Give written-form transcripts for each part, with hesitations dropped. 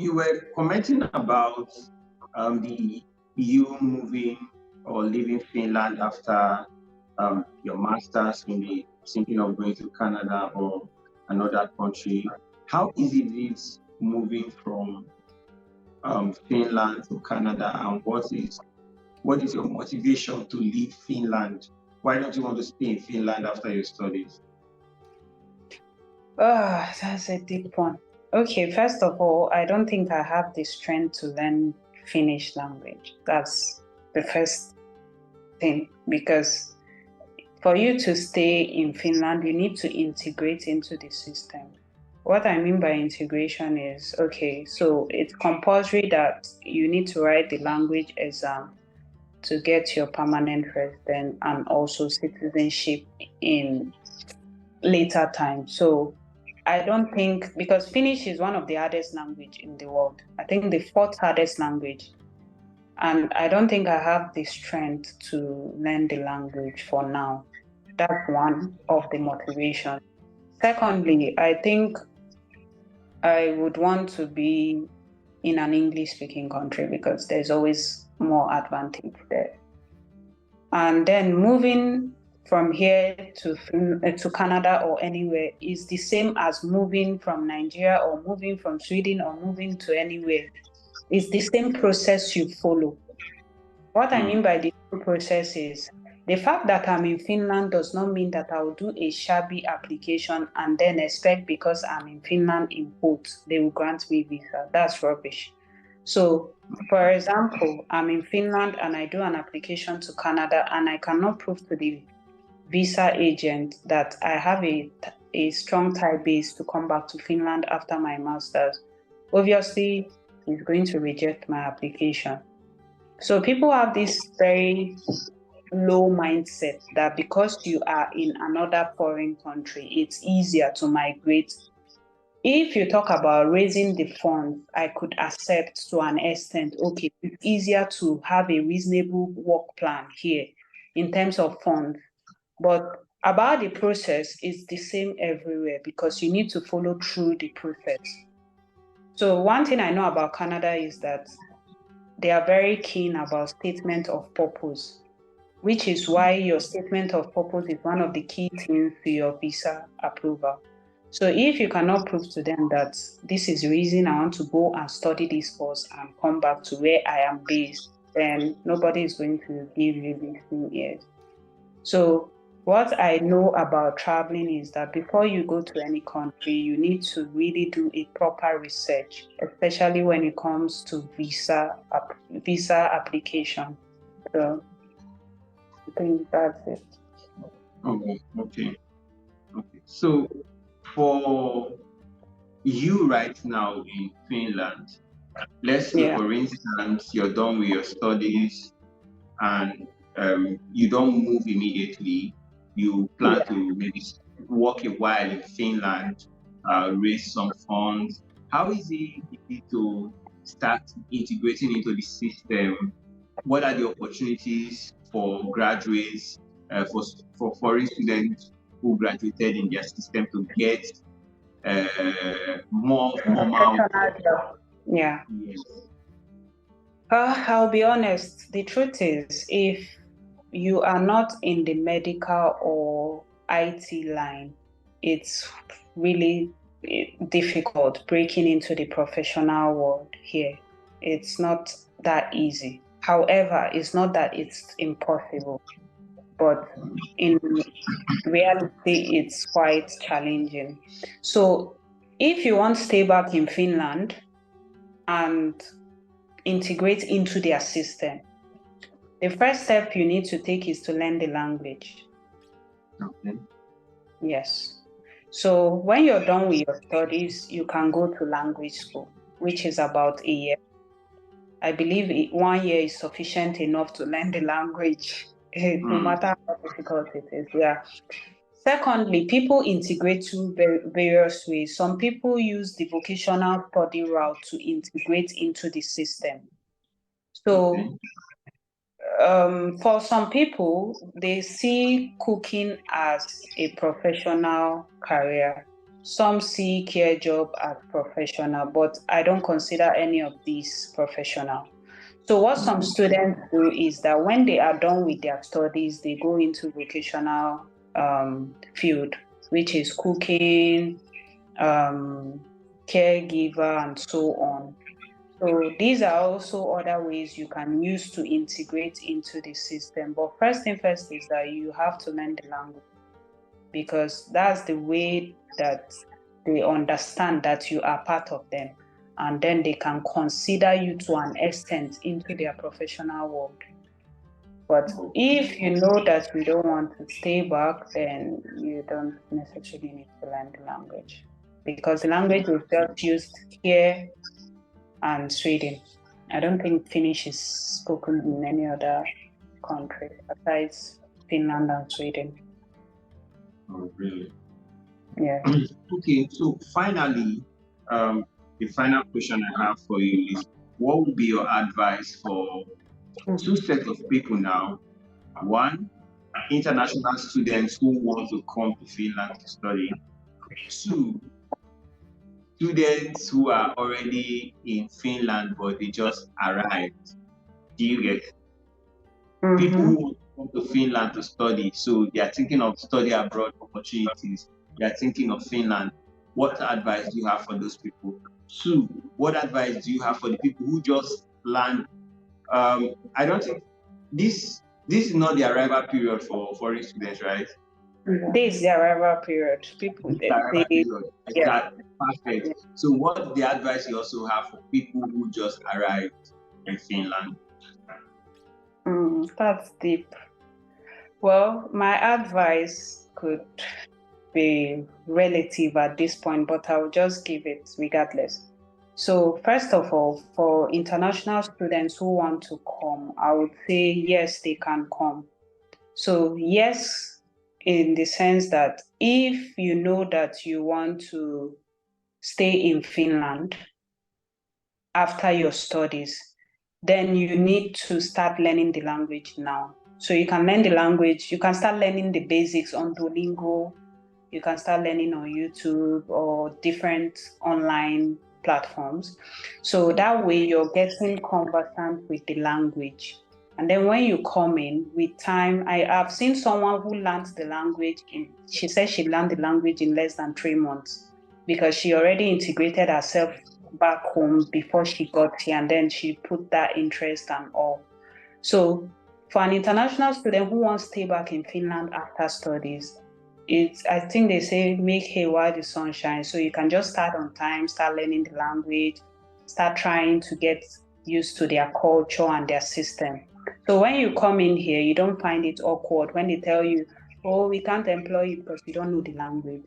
you were commenting about you moving or leaving Finland after your master's, maybe thinking of going to Canada or another country. How is it moving from Finland to Canada, and what is your motivation to leave Finland? Why don't you want to stay in Finland after your studies? Oh, that's a deep one. Okay, first of all, I don't think I have the strength to learn Finnish language. That's the first thing, because for you to stay in Finland, you need to integrate into the system. What I mean by integration is, okay, so it's compulsory that you need to write the language exam to get your permanent residence and also citizenship in later time. So I don't think, because Finnish is one of the hardest language in the world. I think the fourth hardest language. And I don't think I have the strength to learn the language for now. That's one of the motivations. Secondly, I think I would want to be in an English-speaking country because there's always more advantage there. And then moving from here to Canada or anywhere is the same as moving from Nigeria or moving from Sweden or moving to anywhere. It's the same process you follow. What I mean by the same process is the fact that I'm in Finland does not mean that I'll do a shabby application and then expect because I'm in Finland in quotes, they will grant me visa. That's rubbish. So, for example, I'm in Finland and I do an application to Canada and I cannot prove to the visa agent that I have a strong tie base to come back to Finland after my master's. Obviously, he's going to reject my application. So people have this very low mindset that because you are in another foreign country, it's easier to migrate. If you talk about raising the funds, I could accept to an extent, okay, it's easier to have a reasonable work plan here in terms of funds. But about the process, it's the same everywhere because you need to follow through the process. So one thing I know about Canada is that they are very keen about statement of purpose, which is why your statement of purpose is one of the key things to your visa approval. So if you cannot prove to them that this is the reason I want to go and study this course and come back to where I am based, then nobody is going to give you listening ears. So what I know about traveling is that before you go to any country, you need to really do a proper research, especially when it comes to visa application. So I think that's it. Okay. So for you right now in Finland, let's say for instance, you're done with your studies and you don't move immediately. You plan to maybe work a while in Finland, raise some funds. How is it easy to start integrating into the system? What are the opportunities for graduates, for foreign students who graduated in their system to get more formal? Yeah. Yes. I'll be honest. The truth is, if you are not in the medical or IT line, it's really difficult breaking into the professional world here. It's not that easy. However, it's not that it's impossible, but in reality, it's quite challenging. So if you want to stay back in Finland and integrate into their system, the first step you need to take is to learn the language. Okay. Yes. So when you're done with your studies, you can go to language school, which is about a year. I believe 1 year is sufficient enough to learn the language, no matter how difficult it is. Yeah. Secondly, people integrate through various ways. Some people use the vocational study route to integrate into the system. So for some people, they see cooking as a professional career. some see care job as professional, but I don't consider any of these professional. So what some students do is that when they are done with their studies, they go into vocational field, which is cooking, caregiver, and so on. So these are also other ways you can use to integrate into the system. But first thing first is that you have to learn the language, because that's the way that they understand that you are part of them. And then they can consider you to an extent into their professional world. But if you know that you don't want to stay back, then you don't necessarily need to learn the language, because the language is just used here and Sweden. I don't think Finnish is spoken in any other country besides Finland and Sweden. Oh, really? Yeah. Okay, so finally, the final question I have for you is, what would be your advice for two sets of people now? One, international students who want to come to Finland to study. Two, students who are already in Finland but they just arrived. Do you get it? People who want to come to Finland to study, so they are thinking of study abroad opportunities. They are thinking of Finland. What advice do you have for those people? Two, what advice do you have for the people who just land? I don't think this is not the arrival period for foreign students, right? This is the arrival period. People, Exactly. Perfect. Yeah. So what's the advice you also have for people who just arrived in Finland? That's deep. Well, my advice could be relative at this point, but I'll just give it regardless. So first of all, for international students who want to come, I would say yes, they can come. So yes, in the sense that if you know that you want to stay in Finland after your studies, then you need to start learning the language now. So you can learn the language, you can start learning the basics on Duolingo, you can start learning on YouTube or different online platforms. So that way you're getting conversant with the language. And then when you come in with time, I have seen someone who learned the language she said she learned the language in less than 3 months, because she already integrated herself back home before she got here, and then she put that interest and all. So for an international student who wants to stay back in Finland after studies, I think they say make hay while the sun shines. So you can just start on time, start learning the language, start trying to get used to their culture and their system. So when you come in here, you don't find it awkward when they tell you, oh, we can't employ you because you don't know the language.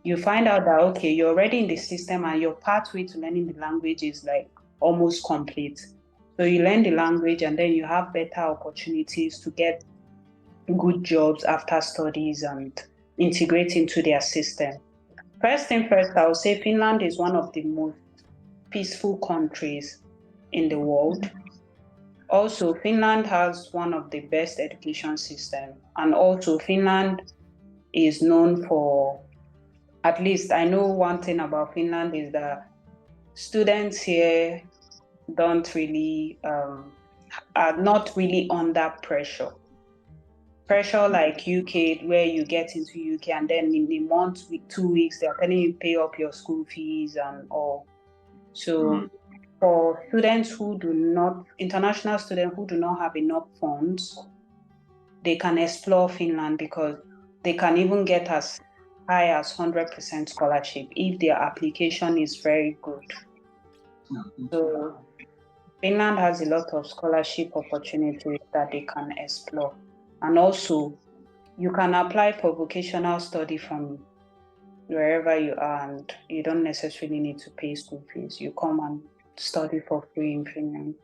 You find out that, okay, you're already in the system and your pathway to learning the language is like almost complete. So you learn the language and then you have better opportunities to get good jobs after studies and integrate into their system. First thing first, I would say Finland is one of the most peaceful countries in the world. Also, Finland has one of the best education system. And also Finland is known for, at least I know one thing about Finland is that students here don't really, are not really under pressure. Pressure like UK, where you get into UK and then in a month, 2 weeks, they're telling you pay up your school fees and all. So for students who do not, international students who do not have enough funds, they can explore Finland because they can even get as high as 100% scholarship if their application is very good. So Finland has a lot of scholarship opportunities that they can explore. And also, you can apply for vocational study from wherever you are, and you don't necessarily need to pay school fees. You come and study for free in Finland.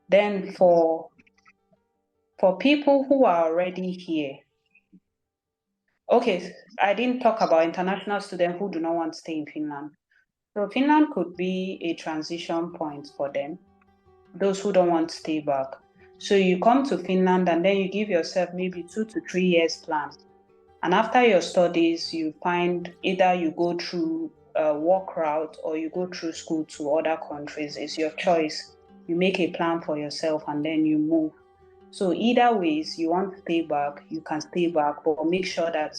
Then for people who are already here, okay, I didn't talk about international students who do not want to stay in Finland. So Finland could be a transition point for them, those who don't want to stay back. So you come to Finland and then you give yourself maybe 2 to 3 years plan. And after your studies, you find either you go through a work route or you go through school to other countries. It's your choice. You make a plan for yourself and then you move. So either ways, you want to stay back, you can stay back, but make sure that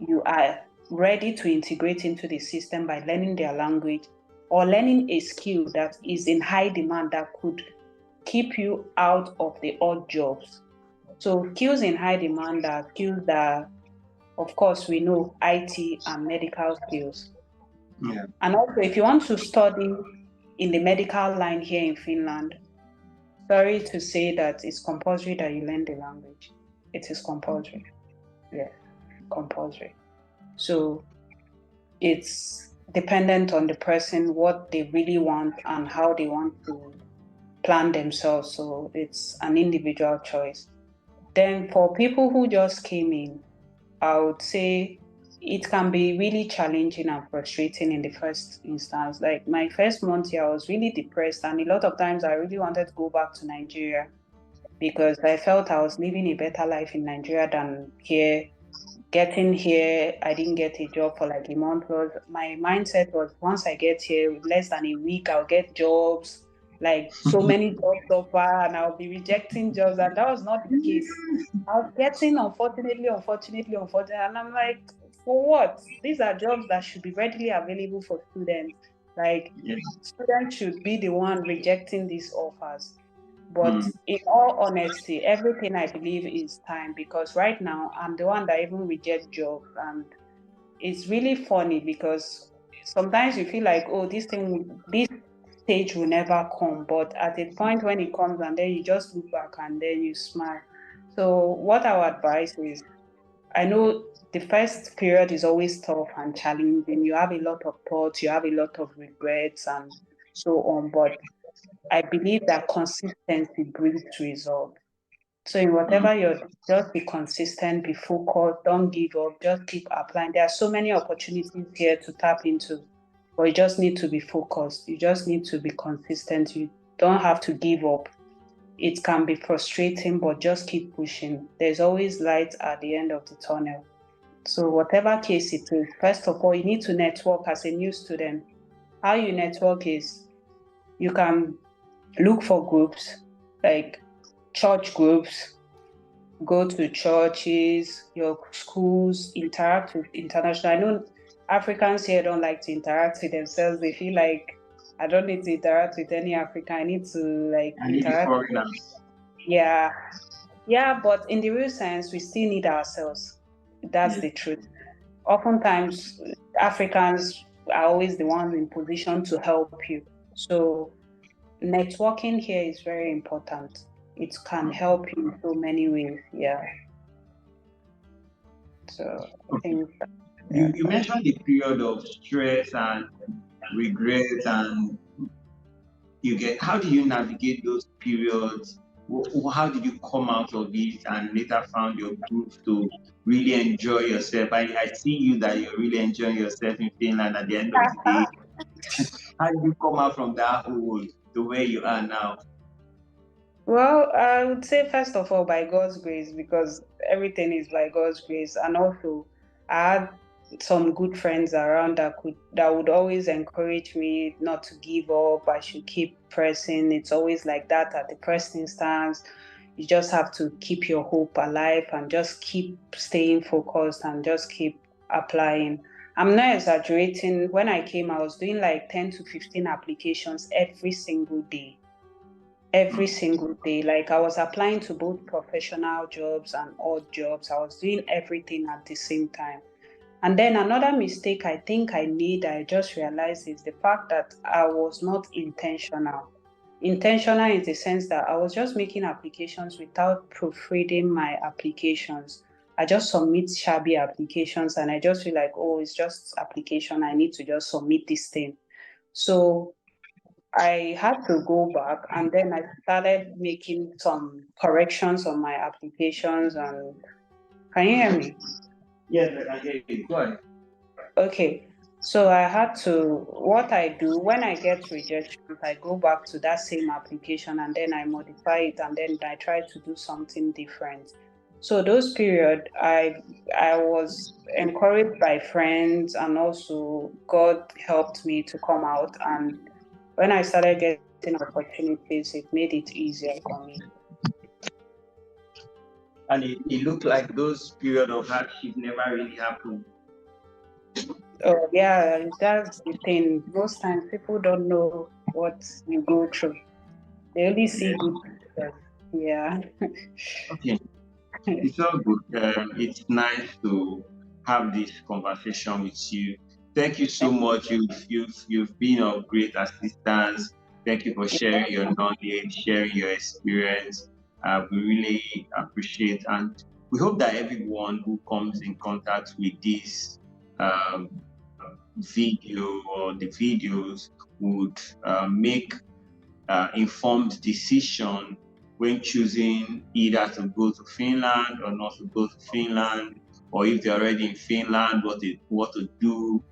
you are ready to integrate into the system by learning their language or learning a skill that is in high demand that could keep you out of the odd jobs. So skills in high demand are skills that, of course, we know IT and medical skills. Yeah. And also, if you want to study in the medical line here in Finland, sorry to say that it's compulsory that you learn the language. It is compulsory. Yeah, compulsory. So it's dependent on the person, what they really want and how they want to plan themselves. So it's an individual choice. Then for people who just came in, I would say it can be really challenging and frustrating in the first instance. Like my first month here, I was really depressed, and a lot of times I really wanted to go back to Nigeria because I felt I was living a better life in Nigeria than here. Getting here, I didn't get a job for like a month. My mindset was once I get here, less than a week, I'll get jobs, like so many jobs so far, and I'll be rejecting jobs. And that was not the case. I was getting, unfortunately, and I'm like, for what? These are jobs that should be readily available for students. Like, Yeah. students should be the one rejecting these offers. But Mm. in all honesty, everything I believe is time, because right now I'm the one that even reject jobs. And it's really funny because sometimes you feel like, oh, this stage will never come. But at the point when it comes, and then you just look back and then you smile. So what I would advise is, I know the first period is always tough and challenging. You have a lot of thoughts, you have a lot of regrets and so on. But I believe that consistency brings results. So in Mm. whatever you're, just be consistent, be focused, don't give up, just keep applying. There are so many opportunities here to tap into, but you just need to be focused. You just need to be consistent. You don't have to give up. It can be frustrating, but just keep pushing. There's always light at the end of the tunnel. So whatever case it is, first of all, you need to network as a new student. How you network is you can look for groups like church groups, go to churches, your schools, interact with international. I know Africans here don't like to interact with themselves. They feel like I don't need to interact with any African. I need to like I need the interact. foreigners. Yeah. Yeah, but in the real sense, we still need ourselves. That's Yeah. the truth. Oftentimes, Africans are always the ones in position to help you. So networking here is very important. It can help you in so many ways. Yeah. So I Okay. think You mentioned the period of stress and regret, and you get how do you navigate those periods? How did you come out of it and later found your groove to really enjoy yourself? I see you that you're really enjoying yourself in Finland at the end of the day. How did you come out from that hole to where you are now? well, I would say first of all by God's grace, because everything is by God's grace, and also I had some good friends around that would always encourage me not to give up. I should keep pressing. It's always like that at the first instance. You just have to keep your hope alive and just keep staying focused and just keep applying. I'm not exaggerating. When I came, I was doing like 10 to 15 applications every single day. Every single day. Like I was applying to both professional jobs and odd jobs. I was doing everything at the same time. And then another mistake I think I made, I just realized, is the fact that I was not intentional. Intentional in the sense that I was just making applications without proofreading my applications. I just submit shabby applications and I just feel like, oh, it's just application. I need to just submit this thing. So I had to go back and then I started making some corrections on my applications. And can you hear me? Yes, I can hear you. Go ahead. Okay. So I had to, what I do when I get rejections, I go back to that same application and then I modify it and then I try to do something different. So those period, I was encouraged by friends, and also God helped me to come out. And when I started getting opportunities, it made it easier for me. And it looked like those period of hardship never really happened. Oh yeah, that's the thing. Most times people don't know what you go through. They only see good pictures. Yeah. Okay, it's all good. It's nice to have this conversation with you. Thank you so much. You've been of great assistance. Thank you for sharing your knowledge, sharing your experience. We really appreciate, and we hope that everyone who comes in contact with this um, video or the videos would make informed decision when choosing either to go to Finland or not to go to Finland, or if they're already in Finland, what to do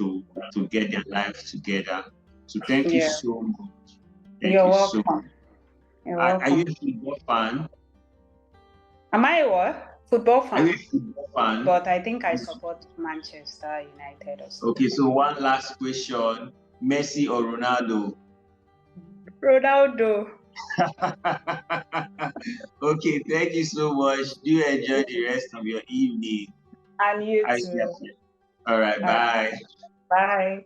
to get their life together. So thank you Yeah. so much. Thank You're you so much. welcome. You're Are you welcome. a football fan? Am I what? Football Are you a fan? football fan? But I think I support Manchester United or Okay, something. so one last question: Messi or Ronaldo? Ronaldo. Okay, thank you so much. Do enjoy the rest of your evening. And you I see too. you. All right, Uh, bye. bye.